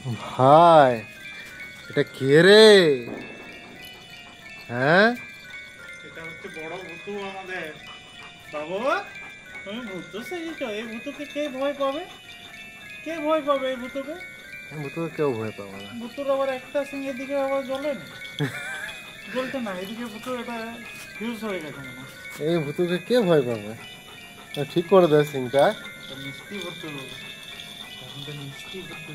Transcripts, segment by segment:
ভাই এটা কে রে? হ্যাঁ, এটা হচ্ছে বড় ভূতু আমাদের। বাবু, তুমি ভূতু সেজেছো? এই ভূতুকে কে ভয় পাবে? কে ভয় পাবে এই ভূতুকে? ভূতকে কেউ ভয় পাবে না। ভূতুর আবার একটা সিং এদিকে আবার জ্বলে না, জ্বলছে না এদিকে। ভূতু এটা ফিউজ হয়ে গেছে মনে হয়। এই ভূতকে কে ভয় পাবে? ঠিক করে দেয় সিংটা। এটা মিষ্টি ভূতু, আমাদের মিষ্টি ভূতু।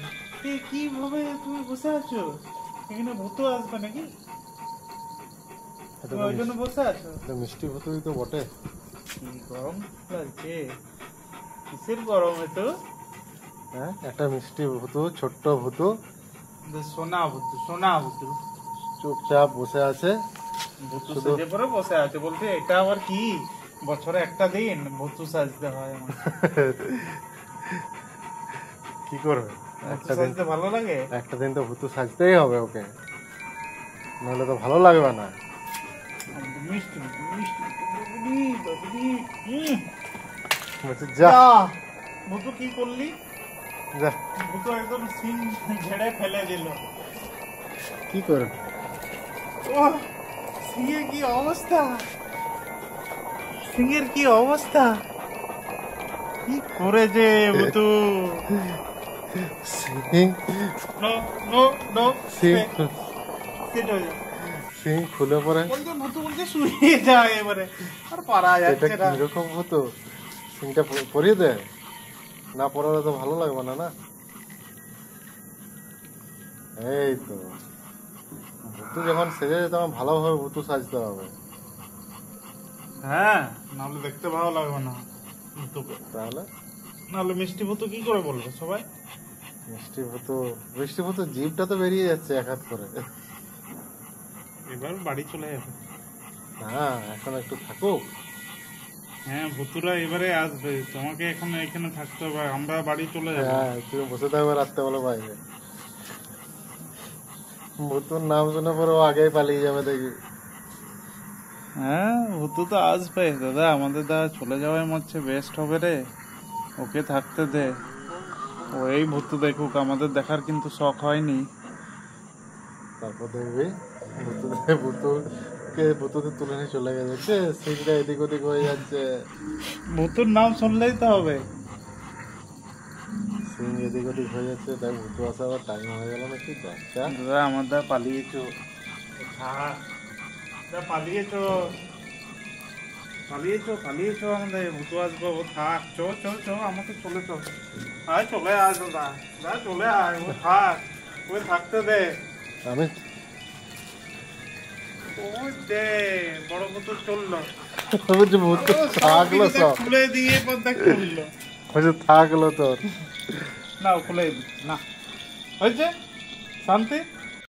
কিভাবে তুমি বসে আছো? এখানে ভূতু আসবে নাকি? তুমি ওই জন্য বসে আছো? মিষ্টি ভূতই তো বটে। কি গরম লাগছে! কিসের গরম এত? হ্যাঁ, একটা মিষ্টি ভূতু, ছোট্ট ভূতু, সোনা ভূতু, সোনা ভূতু চুপচাপ বসে আছে। ভূতু সেজে পরে বসে আছে, বলতে এটা আবার কি বছরে একটা দিন ভূতু সাজতে হয় আমার। কি করবে? ভূতু সাজতে ভালো লাগে। একটা দিন তো ভূতু সাজতেই হবে ওকে, নাহলে তো ভালো লাগবে না। মিষ্টি মিষ্টি বাবলি। যা ভূতু কি করলি? যা, ভূতু একদম সিং ঝেড়ে ফেলে দিল। কি করবে? ও, সিংয়ের কি অবস্থা! সিংয়ের কি অবস্থা! কি করেছে ভূতু! সিং নো নো নো, সিং সেট হয়ে যায়। সিং খুলে পড়ে। বলতে ভূতু বলতে শুয়ে যায় এবারে, আর পারা এটা যাচ্ছে না। কিরকম ভূতু? সিংটা পরিয়ে দেয় না, পরালে তো ভালো লাগবে না। না, এই তো ভূতু যখন সেজে যায় তখন ভালোভাবে ভূতু সাজতে হবে। হ্যাঁ, নাহলে দেখতে ভালো লাগবে না ভূতুকে। তাহলে নাহলে মিষ্টি ভূতু কি করে বলবে সবাই? মিষ্টি ভূতু জিভটা তো বেরিয়ে যাচ্ছে এক হাত করে। এবার বাড়ি চলে যাবে। হ্যাঁ, এখন একটু থাকুক। হ্যাঁ, ভূতুরা এবারে আসবে, তোমাকে এখন এখানে থাকতে হবে, আমরা বাড়ি চলে যাবো। হ্যাঁ, তুমি বসে থাকবে রাত্রেবেলা বাইরে। ভূতুর নাম শুনে পরে ও আগেই পালিয়ে যাবে দেখি। হ্যাঁ, ভূতু তো আসবে দাদা, আমাদের দ্বারা চলে যাওয়াই মনে বেস্ট হবে রে। ওকে থাকতে দে, ও এই ভূতু দেখুক, আমাদের দেখার কিন্তু শখ হয়নি। তারপর দেখবি ভূতুতে তুলে নিয়ে চলে গেছে, সিংটা এদিক ওদিক হয়ে যাচ্ছে। ভূতুর নাম শুনলেই তো হবে। সিং এদিক ওদিক হয়ে যাচ্ছে, তাই ভূতু আসা আবার টাইম হয়ে গেল নাকি? বাচ্চা দাদা, আমার দ্বারা পালিয়েছো। পালিয়েছো পালিয়েছো পালিয়েছো, আমাদের ভূতু আসবো। ও থাক, চো চো চো, আমাকে চলে চো। আয় চলে আয় দাদা, দাদা চলে আয়, ও থাক, ওই থাকতে দে। আমি ওই দে, বড় ভূতু চললো। ভূতু থাকলো, সব খুলে দিয়ে পর দেখ চললো। থাকলো তোর। না, খুলে না হয়েছে, শান্তি।